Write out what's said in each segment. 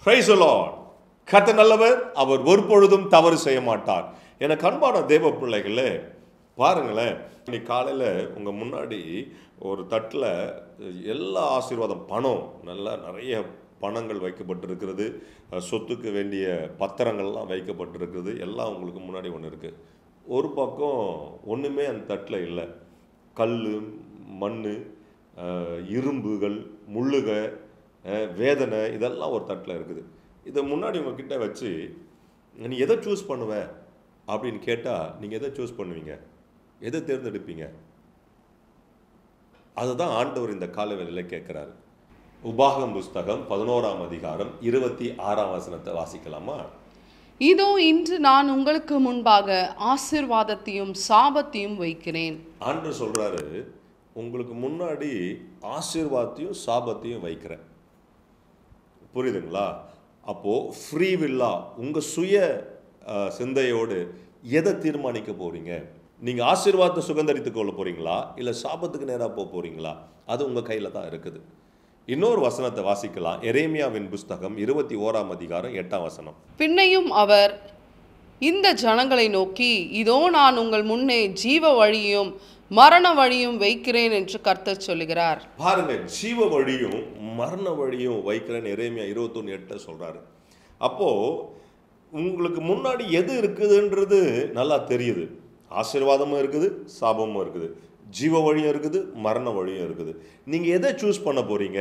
Praise the Lord. கர்த்தர் நல்லவர், அவர் ஒருபொழுதும் தவறு செய்ய மாட்டார். எனக்கு அன்பான தேவ பிள்ளைகளே, பாருங்களேன், இன்னைக்கு காலையில் உங்கள் முன்னாடி ஒரு தட்டில் எல்லா ஆசீர்வாதம், பணம், நல்லா நிறைய பணங்கள் வைக்கப்பட்டிருக்கிறது, சொத்துக்கு வேண்டிய பத்திரங்கள்லாம் வைக்கப்பட்டிருக்கிறது, எல்லாம் உங்களுக்கு முன்னாடி ஒன்று இருக்குது. ஒரு பக்கம் ஒன்றுமே அந்த தட்டில் இல்லை. கல், மண், இரும்புகள், முள்ளுகை, வேதனை, இதெல்லாம் ஒரு தட்டில் இருக்குது. இதை முன்னாடி உங்ககிட்ட வச்சு நீ எதை சூஸ் பண்ணுவ அப்படின்னு கேட்டால் நீங்கள் எதை சூஸ் பண்ணுவீங்க? எதை தேர்ந்தெடுப்பீங்க? அதுதான் ஆண்டவர் இந்த காலவேளையில் கேட்குறாரு. உபாகம் புஸ்தகம் 11ஆம் அதிகாரம் 26ஆம் வசனத்தை வாசிக்கலாமா? இதோ இன்று நான் உங்களுக்கு முன்பாக ஆசீர்வாதத்தையும் சாபத்தையும் வைக்கிறேன். ஆண்டவர் சொல்றாரு, உங்களுக்கு முன்னாடி ஆசீர்வாதத்தையும் சாபத்தையும் வைக்கிறேன். புரியுதுங்களா? அப்போது ஃப்ரீ வில்லா, உங்கள் சுய சிந்தையோடு எதை தீர்மானிக்க போகிறீங்க? நீங்கள் ஆசீர்வாதத்தை சுகந்தரித்துக் கொள்ள போகிறீங்களா, இல்லை சாபத்துக்கு நேராக போக போகிறீங்களா? அது உங்கள் கையில் தான் இருக்குது. இன்னொரு வசனத்தை வாசிக்கலாம். எரேமியாவின் புஸ்தகம் 21ஆம் அதிகாரம் 8ஆம் வசனம். பின்னையும் அவர் இந்த ஜனங்களை நோக்கி, இதோ நான் உங்கள் முன்னே ஜீவ வழியும் மரண வழியும் வைக்கிறேன் என்று கர்த்தர் சொல்லுகிறார். பாருங்க, ஜீவ வழியும் மரண வழியும் வைக்கிறேன்னு எரேமியா 21:8 சொல்றாரு. அப்போ உங்களுக்கு முன்னாடி எது இருக்குதுன்றது நல்லா தெரியுது. ஆசீர்வாதமும் இருக்குது, சாபமும் இருக்குது, ஜீவ வழியும் இருக்குது, மரண வழியும் இருக்குது. நீங்கள் எதை சூஸ் பண்ண போறீங்க?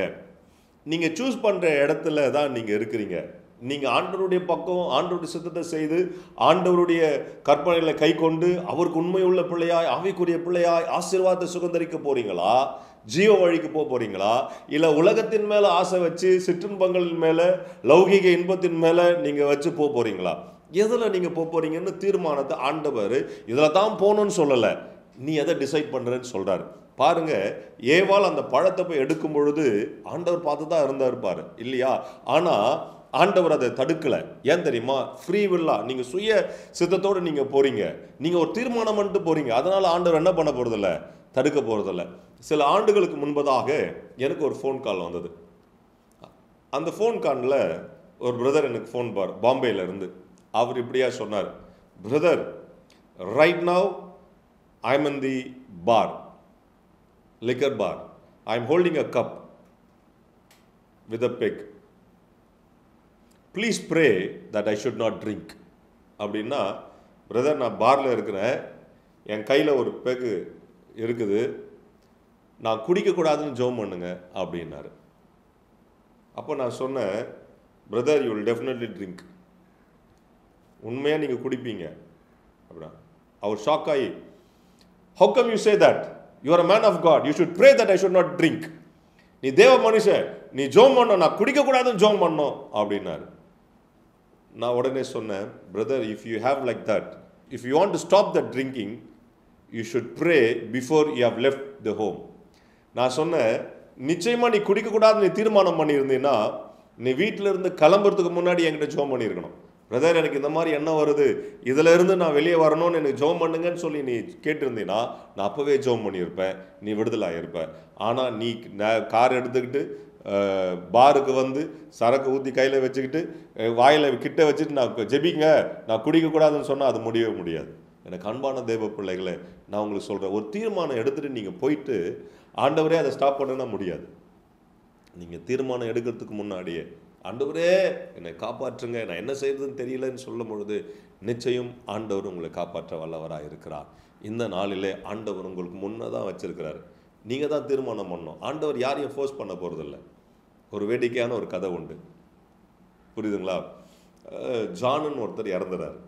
நீங்கள் சூஸ் பண்ணுற இடத்துல தான் நீங்கள் இருக்கிறீங்க. நீங்கள் ஆண்டவருடைய பக்கம், ஆண்டவருடைய சித்தத்தை செய்து, ஆண்டவருடைய கற்பனைகளை கை கொண்டு, அவருக்கு உண்மையுள்ள பிள்ளையாய், ஆவிக்குரிய பிள்ளையாய் ஆசீர்வாதத்தை சுகந்தரிக்க போறீங்களா, ஜீவ வழிக்கு போக போறீங்களா, இல்லை உலகத்தின் மேலே ஆசை வச்சு சிற்றின்பங்களின் மேலே, லௌகீக இன்பத்தின் மேலே நீங்கள் வச்சு போக போறீங்களா? எதில் நீங்கள் போக போறீங்கன்னு தீர்மானத்தை ஆண்டவர் இதில் தான் போகணும்னு சொல்லலை, நீ எதை டிசைட் பண்ணுறேன்னு சொல்கிறாரு. பாருங்க, ஏவாள் அந்த பழத்தை போய் எடுக்கும் பொழுது ஆண்டவர் பார்த்து தான் இருப்பார் இல்லையா? ஆனால் ஆண்டவர் அதை தடுக்கலை. ஏன் தெரியுமா? ஃப்ரீ வில்லா, நீங்கள் சுய சித்தத்தோடு நீங்கள் போகிறீங்க, நீங்கள் ஒரு தீர்மானம் பண்ணிட்டு போகிறீங்க. அதனால் ஆண்டவர் என்ன பண்ண போகிறதில்ல, தடுக்க போகிறதில்ல. சில ஆண்டுகளுக்கு முன்பதாக எனக்கு ஒரு ஃபோன் கால் வந்தது. அந்த ஃபோன் காலில் ஒரு பிரதர் எனக்கு ஃபோன் பாம்பேயில் இருந்து அவர் இப்படியா சொன்னார், brother, right now I am in the bar, liquor bar, I am holding a cup with a peg, please pray that I should not drink. அப்படின்னா, பிரதர், நான் பாரில் இருக்கிறேன், என் கையில் ஒரு பெக்கு இருக்குது, நான் குடிக்கக்கூடாதுன்னு ஜெபம் பண்ணுங்க அப்படின்னாரு. அப்போ நான் சொன்னேன், brother, you will definitely drink. உண்மையாக நீங்கள் குடிப்பீங்க அப்படின்னா. அவர் ஷாக் ஆகி, how come you say that, you are a man of God, you should pray that I should not drink. நீ தேவ மனுஷன், நீ ஜெபம் பண்ண, நான் குடிக்கக்கூடாதுன்னு ஜெபம் பண்ணோம் அப்படின்னாரு. நான் உடனே சொன்னேன், brother, if you have like that, if you want to stop that drinking, you should pray before you have left the home. நான் சொன்னேன், நிச்சயமாக நீ குடிக்கக்கூடாதுன்னு நீ தீர்மானம் பண்ணியிருந்தீங்கன்னா நீ வீட்டில் இருந்து கிளம்புறதுக்கு முன்னாடி என்கிட்ட ஜெபம் பண்ணியிருக்கணும். பிரதர், எனக்கு இந்த மாதிரி எண்ணம் வருது, இதில் இருந்து நான் வெளியே வரணும்னு எனக்கு ஜெபம் பண்ணுங்கன்னு சொல்லி நீ கேட்டிருந்தீங்கன்னா நான் அப்போவே ஜெபம் பண்ணியிருப்பேன், நீ விடுதலை ஆகியிருப்பேன். ஆனால் நீ கார் எடுத்துக்கிட்டு பாருக்கு வந்து சரக்கு ஊற்றி கையில் வச்சுக்கிட்டு வாயில் கிட்ட வச்சுட்டு நான் ஜெபிங்க, நான் குடிக்கக்கூடாதுன்னு சொன்னால் அது முடியவே முடியாது. எனக்கு அன்பான தேவ பிள்ளைகளை, நான் உங்களுக்கு சொல்கிறேன், ஒரு தீர்மானம் எடுத்துகிட்டு நீங்கள் போயிட்டு ஆண்டவரே அதை ஸ்டாப் பண்ணனா முடியாது. நீங்கள் தீர்மானம் எடுக்கிறதுக்கு முன்னாடியே, ஆண்டவரே என்னை காப்பாற்றுங்க, நான் என்ன செய்யறதுன்னு தெரியலன்னு சொல்லும் பொழுது நிச்சயம் ஆண்டவர் உங்களை காப்பாற்ற வல்லவராக இருக்கிறார். இந்த நாளிலே ஆண்டவர் உங்களுக்கு முன்னே தான் வச்சிருக்கிறார், நீங்கள் தான் தீர்மானம் பண்ணணும். ஆண்டவர் யாரையும் ஃபோர்ஸ் பண்ண போகிறதில்ல. ஒரு வேடிக்கையான ஒரு கதை உண்டு, புரியுதுங்களா? ஜானுன்னு ஒருத்தர் இறந்துறாரு.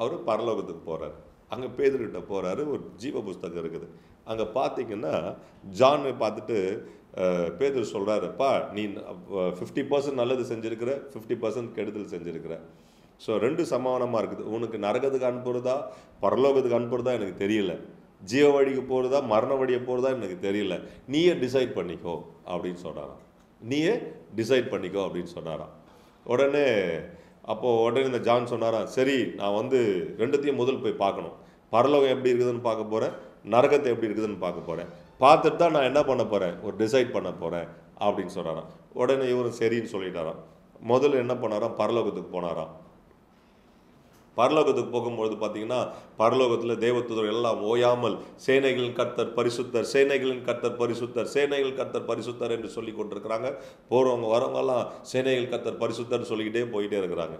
அவர் பரலோகத்துக்கு போகிறார். அங்கே பேதுருக்கிட்ட போகிறாரு. ஒரு ஜீவ புஸ்தகம் இருக்குது. அங்கே பார்த்தீங்கன்னா ஜான் பார்த்துட்டு பேதுரு சொல்கிறாருப்பா, நீ 50% நல்லது செஞ்சுருக்கிற, 50% கெடுதல் செஞ்சுருக்கிற. ஸோ 2 சமானமாக இருக்குது. உனக்கு நரகத்துக்கு அனுப்புறதா பரலோகத்துக்கு அனுப்புறதா எனக்கு தெரியல, ஜீவ வழிக்கு போகிறதா மரண வழியை போகிறதா எனக்கு தெரியல, நீயே டிசைட் பண்ணிக்கோ அப்படின்னு சொன்னாராம். நீயே டிசைட் பண்ணிக்கோ அப்படின்னு சொன்னாராம். உடனே இந்த ஜான் சொன்னாராம், சரி நான் வந்து 2த்தையும் முதல் போய் பார்க்கணும், பரலோகம் எப்படி இருக்குதுன்னு பார்க்க போகிறேன், நரகத்தை எப்படி இருக்குதுன்னு பார்க்க போகிறேன். பார்த்துட்டு தான் நான் என்ன பண்ண போகிறேன், ஒரு டிசைட் பண்ண போகிறேன் அப்படின்னு சொல்கிறாராம். உடனே இவரும் சரின்னு சொல்லிட்டாராம். முதல்ல என்ன பண்ணாராம், பரலோகத்துக்கு போனாராம். பரலோகத்துக்கு போகும்பொழுது பார்த்தீங்கன்னா பரலோகத்தில் தேவதூதர் எல்லாம் ஓயாமல் சேனைகளின் கர்த்தர் பரிசுத்தர், சேனைகளின் கர்த்தர் பரிசுத்தர், சேனைகள் கர்த்தர் பரிசுத்தர் என்று சொல்லி கொண்டிருக்கிறாங்க. போகிறவங்க வரவங்கெல்லாம் சேனைகள் கர்த்தர் பரிசுத்தர்னு சொல்லிக்கிட்டே போயிட்டே இருக்கிறாங்க.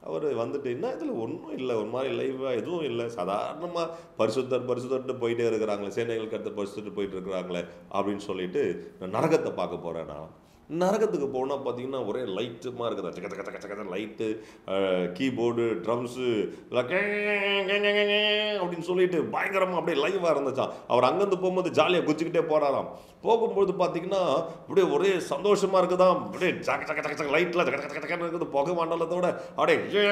அவர் வந்துட்டு என்ன இதில் ஒன்றும் இல்லை, ஒரு மாதிரி லைவாக எதுவும் இல்லை, சாதாரணமாக பரிசுத்தர் பரிசுத்தர்ட்டு போயிட்டே இருக்கிறாங்களே, சேனைகள் கர்த்தர் பரிசுத்தர் போயிட்டு இருக்கிறாங்களே அப்படின்னு சொல்லிட்டு நான் நரகத்தை பார்க்க போகிறேன். நான் நரகத்துக்கு போனால் பார்த்தீங்கன்னா ஒரே லைட்டுமா இருக்குது, சக்க சக்க சக்க சக்க லைட்டு, கீபோர்டு, ட்ரம்ஸு அப்படின்னு சொல்லிட்டு பயங்கரமாக அப்படியே லைவாக இருந்துச்சான். அவர் அங்கேருந்து போகும்போது ஜாலியாக குச்சிக்கிட்டே போகிறாராம். போகும்போது பார்த்தீங்கன்னா அப்படியே ஒரே சந்தோஷமாக இருக்குதான், அப்படியே சக்க சக்க சக்க சக்க லைட்டில் சக்க சக்க சக்கன்னு இருக்குது, புகை மண்டலத்தோட அப்படியே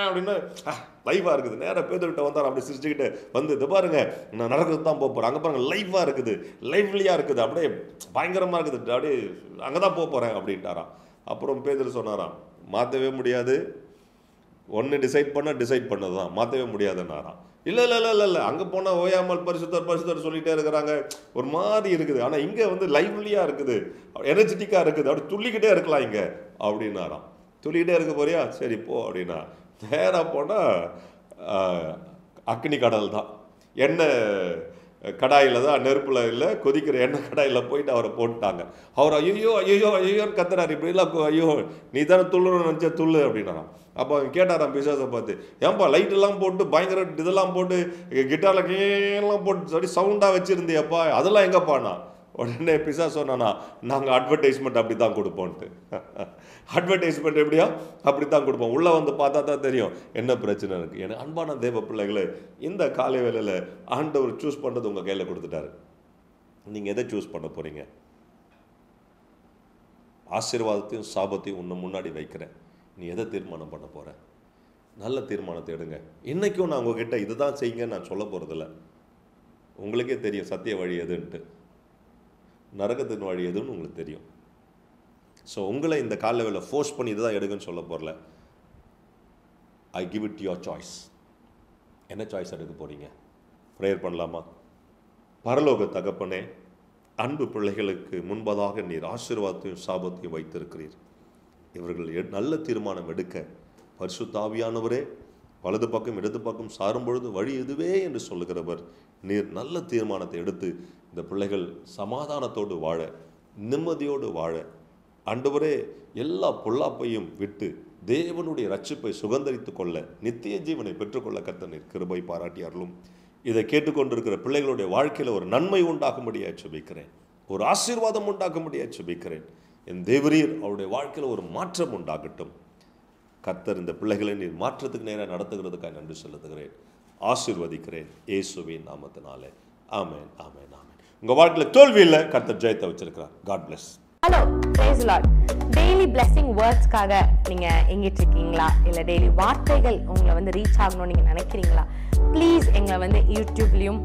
அப்படின்னு லைவாக இருக்குது. நேராக பேதுருக்கிட்ட வந்தார், அப்படி சிரிச்சுக்கிட்டு வந்து, இது பாருங்க நான் நரகத்துக்கு தான் போக போகிறேன், அங்கே பாருங்க லைவாக இருக்குது, லைவ்லியாக இருக்குது, அப்படியே பயங்கரமாக இருக்குது, அப்படியே அங்கே தான் போக போகிறேன் அப்படின்ட்டாராம். அப்புறம் பேதுரு சொன்னாராம், மாற்றவே முடியாது, ஒன்று டிசைட் பண்ணது தான், மாற்றவே முடியாதுன்னாராம். இல்லை இல்லை இல்லை இல்லை இல்லை அங்கே போனால் ஓயாமல் பரிசுத்தர் பரிசுத்தர் சொல்லிகிட்டே இருக்கிறாங்க, ஒரு மாதிரி இருக்குது, ஆனால் இங்கே வந்து லைவ்லியாக இருக்குது, எனர்ஜெட்டிக்காக இருக்குது, அப்படி துள்ளிக்கிட்டே இருக்கலாம் இங்கே அப்படின்னாராம். துள்ளிக்கிட்டே இருக்க போறியா, சரி போ அப்படின்னா. நேராக போனால் அக்னி கடல் தான், எண்ணெய் கடாயில் தான், நெருப்பில் இல்லை, கொதிக்கிற எண்ணெய் கடாயில் போயிட்டு அவரை போட்டுட்டாங்க. அவர் ஐயோ ஐயோ ஐயோன்னு கத்துறாரு, இப்படிலாம் ஐயோ நீ தானே துள்ளுன்னு நினச்ச துள்ளு அப்படின்னாராம். அப்போ அவங்க கேட்டாராம் பிசாசை பார்த்து, ஏன்பா லைட்டெல்லாம் போட்டு பயங்கர இதெல்லாம் போட்டு கிட்டாரில் எல்லாம் போட்டு அப்படி சவுண்டாக வச்சுருந்தியப்பா, அதெல்லாம் எங்கப்பாண்ணா? உடனே பிசாசு சொன்னானா, நாங்கள் அட்வர்டைஸ்மெண்ட் அப்படி தான் கொடுப்போன்ட்டு. அட்வர்டைஸ்மெண்ட் எப்படியா அப்படி தான் கொடுப்போம், உள்ளே வந்து பார்த்தா தான் தெரியும் என்ன பிரச்சனை இருக்குது. எனக்கு அன்பான தேவ பிள்ளைகளை, இந்த காலை வேளையில் ஆண்டவர் சூஸ் பண்ணுறது உங்கள் கையில் கொடுத்துட்டாரு. நீங்கள் எதை சூஸ் பண்ண போகிறீங்க? ஆசீர்வாதத்தையும் சாபத்தையும் உன்னை முன்னாடி வைக்கிறேன், நீ எதை தீர்மானம் பண்ண போகிற? நல்ல தீர்மானத்தை எடுங்க. இன்றைக்கும் நான் உங்ககிட்ட இதுதான் செய்யுங்கன்னு நான் சொல்ல போகிறதில்ல, உங்களுக்கே தெரியும் சத்திய வழி எதுன்ட்டு, நரகத்தின் வழி எதுன்னு உங்களுக்கு தெரியும். ஸோ உங்களை இந்த கால வேலை ஃபோர்ஸ் பண்ணி இதுதான் எடுங்கன்னு சொல்ல போகிறல. I give it your choice. என்ன சாய்ஸ் எடுக்க போகிறீங்க? ப்ரேயர் பண்ணலாமா? பரலோக தகப்பனே, அன்பு பிள்ளைகளுக்கு முன்பதாக நீர் ஆசீர்வாதத்தையும் சாபத்தையும் வைத்திருக்கிறீர். இவர்கள் நல்ல தீர்மானம் எடுக்க பரிசுத்த ஆவியானவரே வலது பக்கம் இடது பக்கம் சாரும் பொழுது வழி எதுவே என்று சொல்லுகிறவர், நீர் நல்ல தீர்மானத்தை எடுத்து இந்த பிள்ளைகள் சமாதானத்தோடு வாழ, நிம்மதியோடு வாழ, ஆண்டவரே எல்லா பொல்லாப்பையும் விட்டு தேவனுடைய ரட்சிப்பை சுதந்தரித்து கொள்ள, நித்திய ஜீவனை பெற்றுக்கொள்ள கர்த்தர் நீர் கிருபை பாராட்டி அருளும். இதை கேட்டுக்கொண்டிருக்கிற பிள்ளைகளுடைய வாழ்க்கையில் ஒரு நன்மை உண்டாகும்படியாக ஜெபிக்கிறேன், ஒரு ஆசீர்வாதம் உண்டாகும்படியாக ஜெபிக்கிறேன். என் தேவரீர் அவருடைய வாழ்க்கையில் ஒரு மாற்றம் உண்டாகட்டும். கர்த்தர் இந்த பிள்ளைகளை நீர் மாற்றத்துக்கு நேராக நடத்துகிறதுக்காக நன்றி செலுத்துகிறேன், ஆசீர்வதிக்கிறேன் இயேசுவின் நாமத்தினாலே. ஆமென், ஆமென், ஆமென். உங்க வாழ்க்கையில் தோல்வி இல்லை, கர்த்தர் ஜெயத்தை வச்சிருக்கிறார். God bless. Hello, praise Lord. Daily blessing வேர்ட்ஸ்க்காக நீங்க எங்கிட்டு இருக்கீங்களா? இல்லை டெய்லி வார்த்தைகள் உங்களை வந்து ரீச் ஆகணும்னு நீங்க நினைக்கிறீங்களா? ப்ளீஸ் எங்களை வந்து யூடியூப்லையும்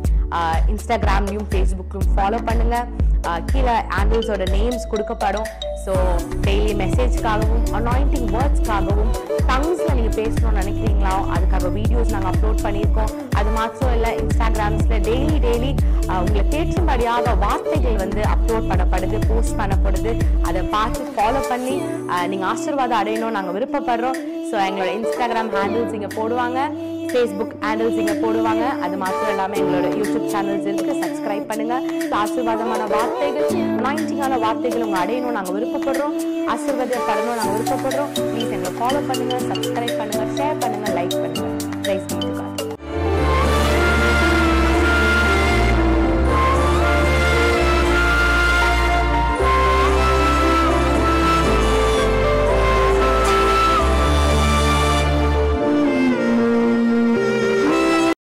இன்ஸ்டாகிராம்லையும் ஃபேஸ்புக்லையும் ஃபாலோ பண்ணுங்க. கீழே ஆண்டில்ஸோட நேம்ஸ் கொடுக்கப்படும். ஸோ டெய்லி மெசேஜ்க்காகவும் அனாயிண்டிங் வேர்ட்ஸ்க்காகவும் டங்ஸில் நீங்கள் பேசணும்னு நினைக்கிறீங்களா? அதுக்காக வீடியோஸ் நாங்கள் அப்லோட் பண்ணியிருக்கோம். அது மாத்திரம் இல்லை, இன்ஸ்டாகிராம்ஸில் டெய்லி உங்களுக்கு ஏற்றும்படியாக வார்த்தைகள் வந்து அப்லோட் பண்ணப்படுது, போஸ்ட் பண்ணப்படுது. அதை பார்த்து ஃபாலோ பண்ணி நீங்கள் ஆசீர்வாதம் அடையணும் நாங்கள் விருப்பப்படுறோம். ஸோ எங்களோட இன்ஸ்டாகிராம் ஹேண்டில்ஸ் இங்கே போடுவாங்க, ஃபேஸ்புக் ஹேண்டில்ஸ் இங்கே போடுவாங்க. அது மாத்திரம் இல்லாமல் எங்களோட யூடியூப் சேனல்ஸ் இருக்குது, சப்ஸ்கிரைப் பண்ணுங்கள். ஆசீர்வாதமான வார்த்தைகள், அனாயிண்டிங்கான வார்த்தைகள் உங்கள் அடையணும் நாங்கள் விருப்பப்படுறோம், ஆசீர்வாதப்படணும் நாங்கள் விருப்பப்படுறோம். ப்ளீஸ் எங்களை ஃபாலோ பண்ணுங்கள், சப்ஸ்கிரைப் பண்ணுங்கள், ஷேர் பண்ணுங்கள், லைக் பண்ணுங்கள்.